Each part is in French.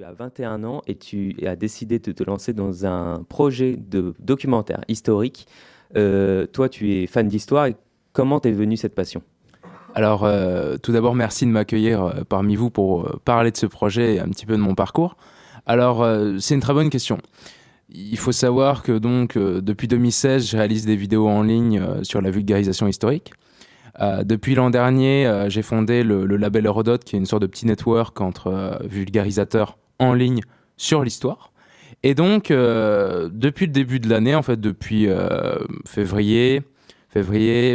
Tu as 21 ans et tu as décidé de te lancer dans un projet de documentaire historique. Toi, tu es fan d'histoire et comment t'es venue cette passion? Alors, tout d'abord, merci de m'accueillir parmi vous pour parler de ce projet et un petit peu de mon parcours. Alors, c'est une très bonne question. Il faut savoir que donc, depuis 2016, je réalise des vidéos en ligne sur la vulgarisation historique. Depuis l'an dernier, j'ai fondé le label Hérodote, qui est une sorte de petit network entre vulgarisateurs en ligne sur l'histoire. Et donc, depuis le début de l'année, en fait, depuis février,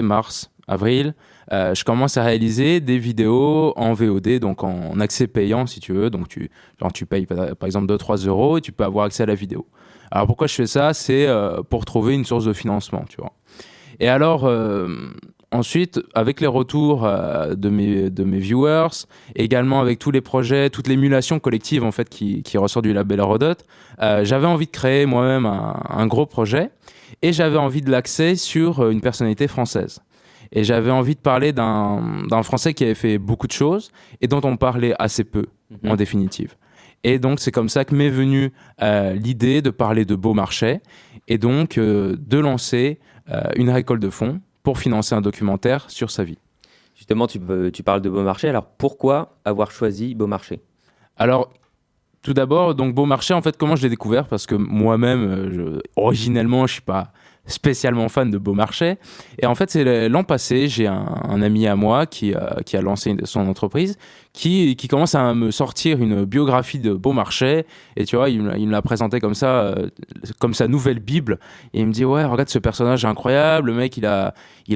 mars, avril, je commence à réaliser des vidéos en VOD, donc en accès payant, si tu veux. Donc, tu payes par exemple 2-3 € et tu peux avoir accès à la vidéo. Alors, pourquoi je fais ça? C'est pour trouver une source de financement, tu vois. Et alors, ensuite, avec les retours de mes viewers, également avec tous les projets, toute l'émulation collective en fait qui ressort du label Hérodote, j'avais envie de créer moi-même un gros projet et j'avais envie de l'axer sur une personnalité française. Et j'avais envie de parler d'un Français qui avait fait beaucoup de choses et dont on parlait assez peu, en définitive. Et donc, c'est comme ça que m'est venue l'idée de parler de Beaumarchais et donc de lancer une récolte de fonds pour financer un documentaire sur sa vie. Justement, tu parles de Beaumarchais. Alors, pourquoi avoir choisi Beaumarchais? Alors, tout d'abord, donc Beaumarchais, en fait, comment je l'ai découvert? Parce que moi-même, originellement, je suis pas spécialement fan de Beaumarchais. Et en fait, c'est l'an passé, j'ai un ami à moi qui a lancé son entreprise, qui commence à me sortir une biographie de Beaumarchais. Et tu vois, il me l'a présenté comme ça, comme sa nouvelle Bible. Et il me dit, ouais, regarde ce personnage incroyable, le mec, il a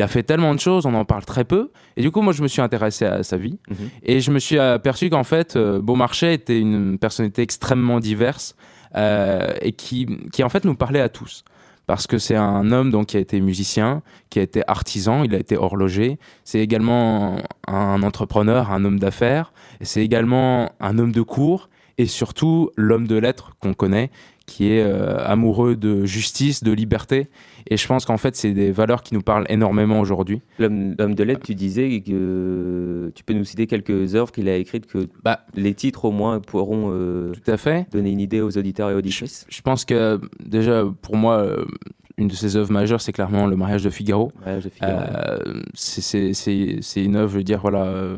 fait tellement de choses, on en parle très peu. Et du coup, moi, je me suis intéressé à sa vie. Mhm. Et je me suis aperçu qu'en fait, Beaumarchais était une personnalité extrêmement diverse et qui, en fait, nous parlait à tous. Parce que c'est un homme donc, qui a été musicien, qui a été artisan, il a été horloger. C'est également un entrepreneur, un homme d'affaires. Et c'est également un homme de cour et surtout l'homme de lettres qu'on connaît, qui est amoureux de justice, de liberté. Et je pense qu'en fait, c'est des valeurs qui nous parlent énormément aujourd'hui. L'homme de lettres, tu disais que tu peux nous citer quelques œuvres qu'il a écrites que Bah, les titres au moins pourront tout à fait. donner une idée aux auditeurs et Je, auditrices. je pense que déjà, pour moi, une de ses œuvres majeures, c'est clairement Le mariage de Figaro. Mariage de Figaro. C'est une œuvre, je veux dire, voilà.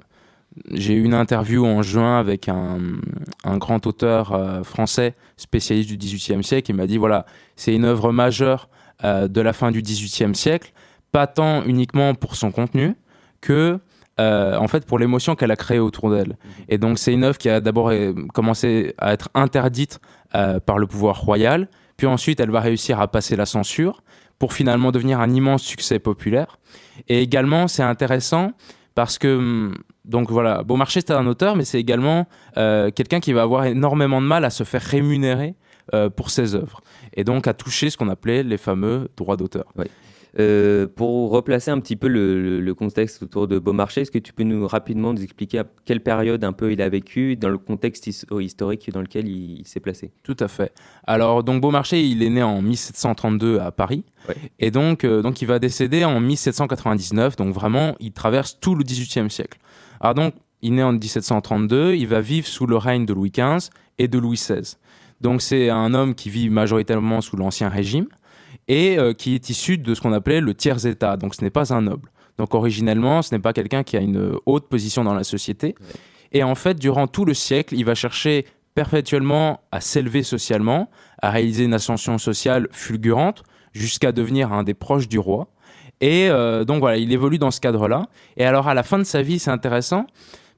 J'ai eu une interview en juin avec un grand auteur français spécialiste du XVIIIe siècle. Il m'a dit, voilà, c'est une œuvre majeure de la fin du XVIIIe siècle, pas tant uniquement pour son contenu que en fait pour l'émotion qu'elle a créée autour d'elle. Et donc c'est une œuvre qui a d'abord commencé à être interdite par le pouvoir royal, puis ensuite elle va réussir à passer la censure pour finalement devenir un immense succès populaire. Et également c'est intéressant parce que donc voilà, Beaumarchais c'est un auteur, mais c'est également quelqu'un qui va avoir énormément de mal à se faire rémunérer pour ses œuvres, et donc à toucher ce qu'on appelait les fameux droits d'auteur. Ouais. Pour replacer un petit peu le contexte autour de Beaumarchais, est-ce que tu peux nous rapidement nous expliquer à quelle période un peu il a vécu, dans le contexte historique dans lequel il s'est placé? Tout à fait. Alors, donc Beaumarchais, il est né en 1732 à Paris, Ouais. et donc il va décéder en 1799, donc vraiment, il traverse tout le XVIIIe siècle. Alors donc, il naît en 1732, il va vivre sous le règne de Louis XV et de Louis XVI. Donc c'est un homme qui vit majoritairement sous l'Ancien Régime, et qui est issu de ce qu'on appelait le tiers-état, donc ce n'est pas un noble. Donc originellement, ce n'est pas quelqu'un qui a une haute position dans la société. Ouais. Et en fait, durant tout le siècle, il va chercher perpétuellement à s'élever socialement, à réaliser une ascension sociale fulgurante, jusqu'à devenir un des proches du roi. Et donc voilà, il évolue dans ce cadre-là. Et alors à la fin de sa vie, c'est intéressant,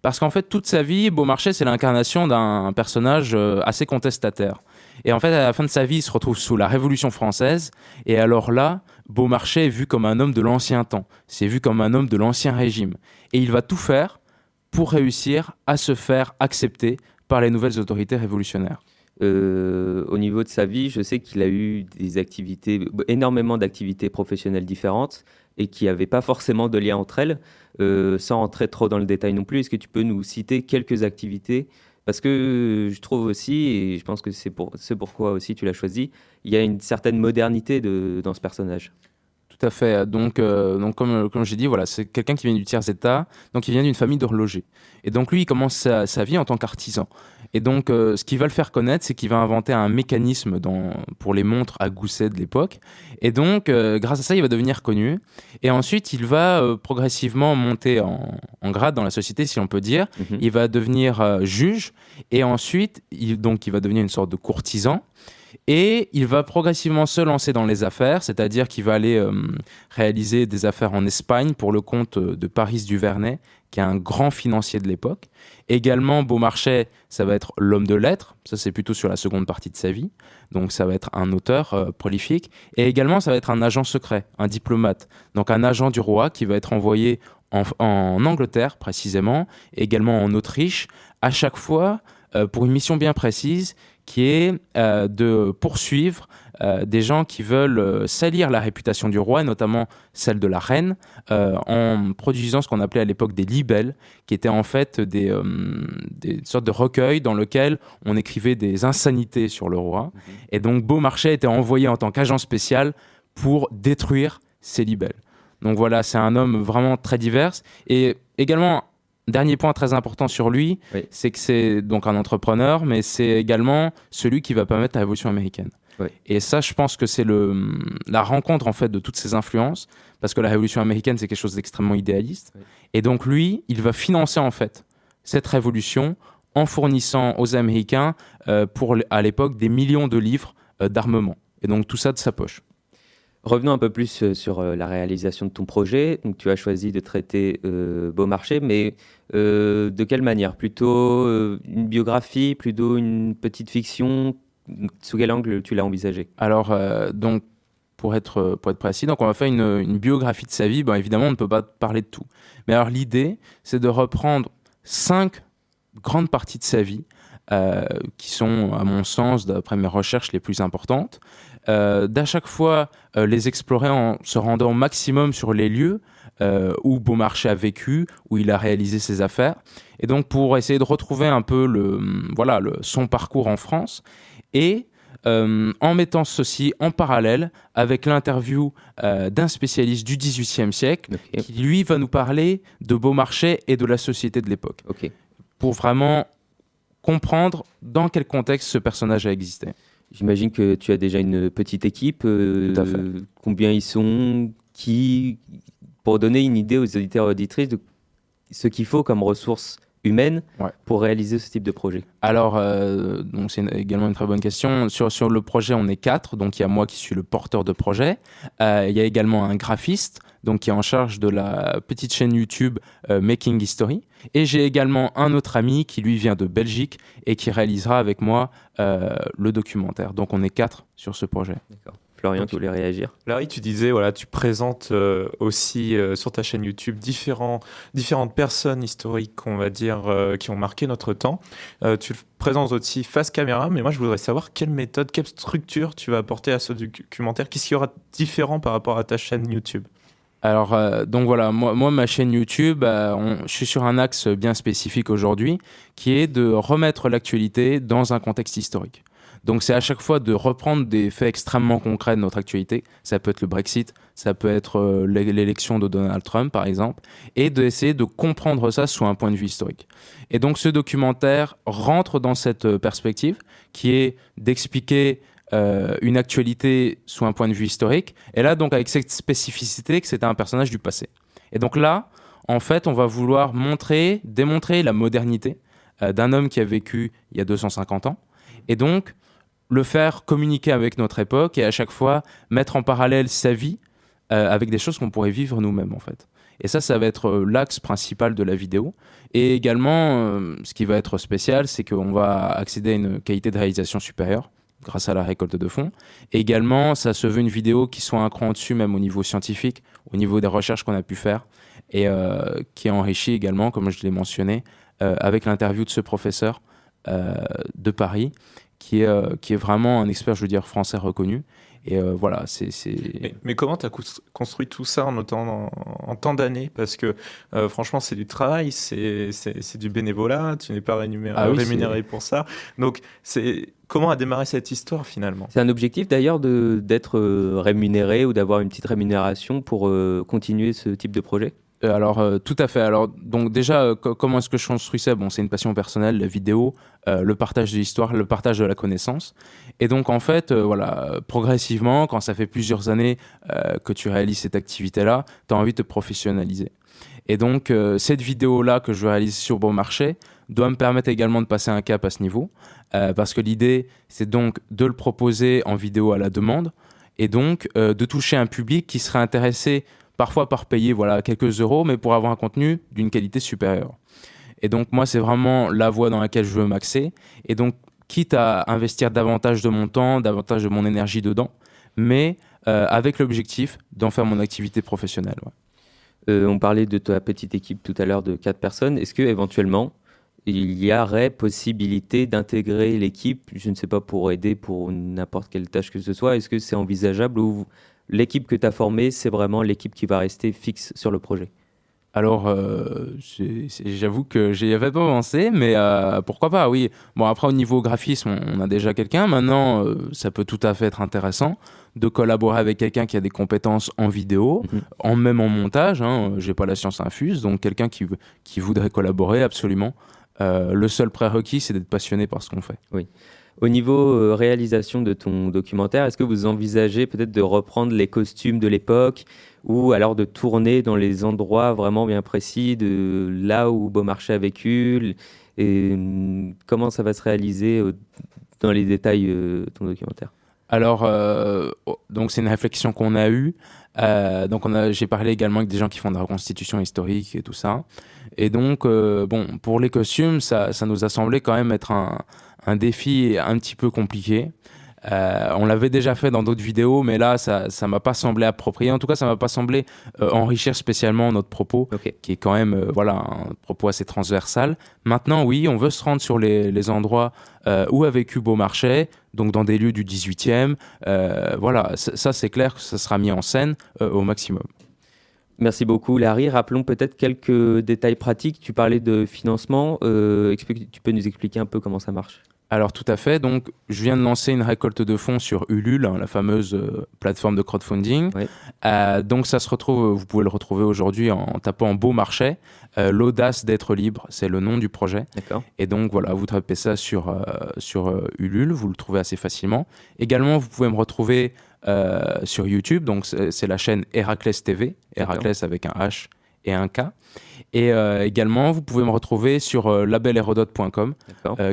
parce qu'en fait, toute sa vie, Beaumarchais, c'est l'incarnation d'un personnage assez contestataire. Et en fait, à la fin de sa vie, il se retrouve sous la Révolution française. Et alors là, Beaumarchais est vu comme un homme de l'ancien temps. C'est vu comme un homme de l'ancien régime. Et il va tout faire pour réussir à se faire accepter par les nouvelles autorités révolutionnaires. Au niveau de sa vie, je sais qu'il a eu des activités, énormément d'activités professionnelles différentes et qui n'avaient pas forcément de lien entre elles. Sans rentrer trop dans le détail non plus, est-ce que tu peux nous citer quelques activités? Parce que je trouve aussi, et je pense que c'est pourquoi aussi tu l'as choisi, il y a une certaine modernité dans ce personnage. Tout à fait. Donc comme j'ai dit, voilà, c'est quelqu'un qui vient du tiers-état, donc il vient d'une famille d'horlogers. Et donc lui, il commence sa vie en tant qu'artisan. Et donc ce qui va le faire connaître, c'est qu'il va inventer un mécanisme pour les montres à gousset de l'époque. Et donc grâce à ça, il va devenir connu. Et ensuite, il va progressivement monter en grade dans la société, si on peut dire. Mhm. Il va devenir juge. Et ensuite, il va devenir une sorte de courtisan. Et il va progressivement se lancer dans les affaires, c'est-à-dire qu'il va aller réaliser des affaires en Espagne pour le compte de Paris Duvernay, qui est un grand financier de l'époque. Également, Beaumarchais, ça va être l'homme de lettres, ça c'est plutôt sur la seconde partie de sa vie, donc ça va être un auteur prolifique. Et également, ça va être un agent secret, un diplomate, donc un agent du roi qui va être envoyé en Angleterre précisément, et également en Autriche, à chaque fois pour une mission bien précise, qui est de poursuivre des gens qui veulent salir la réputation du roi, et notamment celle de la reine, en produisant ce qu'on appelait à l'époque des libelles, qui étaient en fait des sortes de recueils dans lesquels on écrivait des insanités sur le roi. Mhm. Et donc Beaumarchais était envoyé en tant qu'agent spécial pour détruire ces libelles. Donc voilà, c'est un homme vraiment très divers. Et également, dernier point très important sur lui, Oui. c'est que c'est donc un entrepreneur, mais c'est également celui qui va permettre la Révolution américaine. Oui. Et ça, je pense que c'est la rencontre en fait de toutes ces influences, parce que la Révolution américaine, c'est quelque chose d'extrêmement idéaliste. Oui. Et donc lui, il va financer en fait cette révolution en fournissant aux Américains, à l'époque, des millions de livres d'armement. Et donc tout ça de sa poche. Revenons un peu plus sur la réalisation de ton projet. Donc, tu as choisi de traiter Beaumarchais, mais de quelle manière? Plutôt une biographie, plutôt une petite fiction? Sous quel angle tu l'as envisagé? Alors, donc, pour être précis, donc on va faire une biographie de sa vie. Bon, évidemment, on ne peut pas parler de tout. Mais alors, l'idée, c'est de reprendre 5 grandes parties de sa vie, qui sont, à mon sens, d'après mes recherches, les plus importantes. D'à chaque fois les explorer en se rendant au maximum sur les lieux où Beaumarchais a vécu, où il a réalisé ses affaires. Et donc, pour essayer de retrouver un peu son parcours en France, et en mettant ceci en parallèle avec l'interview d'un spécialiste du XVIIIe siècle, Ok. qui lui va nous parler de Beaumarchais et de la société de l'époque, Ok. pour vraiment comprendre dans quel contexte ce personnage a existé. J'imagine que tu as déjà une petite équipe. Tout à fait. Combien ils sont? Pour donner une idée aux auditeurs et auditrices de ce qu'il faut comme ressources humaines Ouais. pour réaliser ce type de projet. Alors, donc c'est également une très bonne question. Sur le projet, on est 4. Donc, il y a moi qui suis le porteur de projet. Il y a également un graphiste, donc qui est en charge de la petite chaîne YouTube Making History. Et j'ai également un autre ami qui, lui, vient de Belgique et qui réalisera avec moi le documentaire. Donc, on est 4 sur ce projet. D'accord. Florian, tu voulais réagir? Larry, tu disais, voilà, tu présentes aussi sur ta chaîne YouTube différentes personnes historiques, on va dire, qui ont marqué notre temps. Tu le présentes aussi face caméra, mais moi je voudrais savoir quelle méthode, quelle structure tu vas apporter à ce documentaire. Qu'est-ce qu'il y aura de différent par rapport à ta chaîne YouTube? Alors, donc voilà, moi, ma chaîne YouTube, je suis sur un axe bien spécifique aujourd'hui, qui est de remettre l'actualité dans un contexte historique. Donc, c'est à chaque fois de reprendre des faits extrêmement concrets de notre actualité. Ça peut être le Brexit, ça peut être l'élection de Donald Trump, par exemple, et d'essayer de comprendre ça sous un point de vue historique. Et donc, ce documentaire rentre dans cette perspective, qui est d'expliquer une actualité sous un point de vue historique, et là donc avec cette spécificité que c'était un personnage du passé. Et donc là, en fait, on va vouloir démontrer la modernité d'un homme qui a vécu il y a 250 ans, et donc le faire communiquer avec notre époque, et à chaque fois mettre en parallèle sa vie avec des choses qu'on pourrait vivre nous-mêmes en fait. Et ça va être l'axe principal de la vidéo. Et également, ce qui va être spécial, c'est qu'on va accéder à une qualité de réalisation supérieure grâce à la récolte de fonds. Et également, ça se veut une vidéo qui soit un cran au-dessus, même au niveau scientifique, au niveau des recherches qu'on a pu faire, et qui est enrichie également, comme je l'ai mentionné, avec l'interview de ce professeur de Paris, qui est vraiment un expert, je veux dire, français reconnu, Et voilà, c'est... Mais comment tu as construit tout ça en tant d'années? Parce que franchement, c'est du travail, c'est du bénévolat, tu n'es pas rémunéré pour ça. Donc, comment a démarré cette histoire finalement? C'est un objectif d'ailleurs d'être rémunéré ou d'avoir une petite rémunération pour continuer ce type de projet? Alors, tout à fait. Alors, donc déjà, comment est-ce que je construis ça? Bon, c'est une passion personnelle, la vidéo, le partage de l'histoire, le partage de la connaissance. Et donc, en fait, voilà, progressivement, quand ça fait plusieurs années que tu réalises cette activité-là, tu as envie de te professionnaliser. Et donc, cette vidéo-là que je réalise sur Beaumarchais doit me permettre également de passer un cap à ce niveau. Parce que l'idée, c'est donc de le proposer en vidéo à la demande et donc de toucher un public qui serait intéressé parfois par payer quelques euros, mais pour avoir un contenu d'une qualité supérieure. Et donc, moi, c'est vraiment la voie dans laquelle je veux m'axer. Et donc, quitte à investir davantage de mon temps, davantage de mon énergie dedans, mais avec l'objectif d'en faire mon activité professionnelle. Ouais. On parlait de ta petite équipe tout à l'heure de 4 personnes. Est-ce qu'éventuellement, il y aurait possibilité d'intégrer l'équipe, je ne sais pas, pour aider pour n'importe quelle tâche que ce soit? Est-ce que c'est envisageable ou l'équipe que tu as formée, c'est vraiment l'équipe qui va rester fixe sur le projet? Alors, j'avoue que j'y avais pas pensé, mais pourquoi pas, oui. Bon, après, au niveau graphisme, on a déjà quelqu'un. Maintenant, ça peut tout à fait être intéressant de collaborer avec quelqu'un qui a des compétences en vidéo, même en montage. J'ai pas la science infuse, donc quelqu'un qui voudrait collaborer, absolument. Le seul prérequis, c'est d'être passionné par ce qu'on fait. Oui. Au niveau réalisation de ton documentaire, est-ce que vous envisagez peut-être de reprendre les costumes de l'époque ou alors de tourner dans les endroits vraiment bien précis de là où Beaumarchais a vécu? Et comment ça va se réaliser dans les détails ton documentaire? Alors, donc c'est une réflexion qu'on a eue. Donc j'ai parlé également avec des gens qui font de la reconstitution historique et tout ça. Et donc, pour les costumes, ça nous a semblé quand même être un défi un petit peu compliqué. On l'avait déjà fait dans d'autres vidéos, mais là, ça m'a pas semblé approprié. En tout cas, ça m'a pas semblé enrichir spécialement notre propos, qui est quand même un propos assez transversal. Maintenant, oui, on veut se rendre sur les endroits où a vécu Beaumarchais, donc dans des lieux du 18e. Ça c'est clair que ça sera mis en scène au maximum. Merci beaucoup Larry. Rappelons peut-être quelques détails pratiques. Tu parlais de financement. Tu peux nous expliquer un peu comment ça marche? Alors tout à fait, donc je viens de lancer une récolte de fonds sur Ulule, la fameuse plateforme de crowdfunding. Oui. Donc ça se retrouve, vous pouvez le retrouver aujourd'hui en tapant Beaumarchais, l'audace d'être libre, c'est le nom du projet. D'accord. Et donc voilà, vous tapez ça sur Ulule, vous le trouvez assez facilement. Également, vous pouvez me retrouver sur YouTube, donc c'est la chaîne Héraclès TV, Héraclès avec un H et un K. Et également, vous pouvez me retrouver sur labelhérodote.com,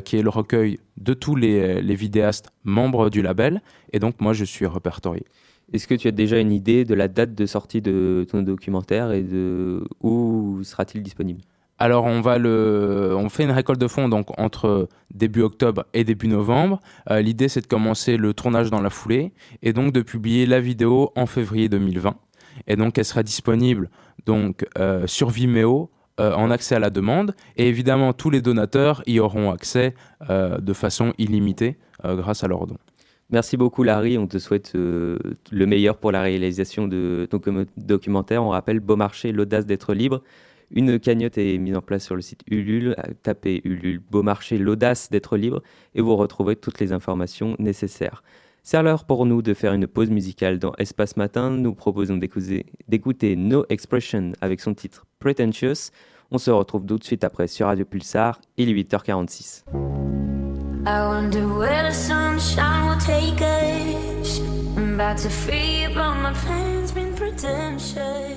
qui est le recueil de tous les vidéastes membres du label. Et donc, moi, je suis répertorié. Est-ce que tu as déjà une idée de la date de sortie de ton documentaire et de où sera-t-il disponible? Alors, on fait une récolte de fonds donc, entre début octobre et début novembre. L'idée, c'est de commencer le tournage dans la foulée et donc de publier la vidéo en février 2020. Et donc, elle sera disponible donc, sur Vimeo en accès à la demande. Et évidemment, tous les donateurs y auront accès de façon illimitée grâce à leurs dons. Merci beaucoup, Larry. On te souhaite le meilleur pour la réalisation de ton documentaire. On rappelle Beaumarchais, l'audace d'être libre. Une cagnotte est mise en place sur le site Ulule. Tapez Ulule, Beaumarchais, l'audace d'être libre et vous retrouverez toutes les informations nécessaires. C'est l'heure pour nous de faire une pause musicale dans Espace Matin. Nous proposons d'écouter No Expression avec son titre Pretentious. On se retrouve tout de suite après sur Radio Pulsar. Il est 8h46. I wonder where the sunshine will take us. I'm about to free, but my plan's been pretentious.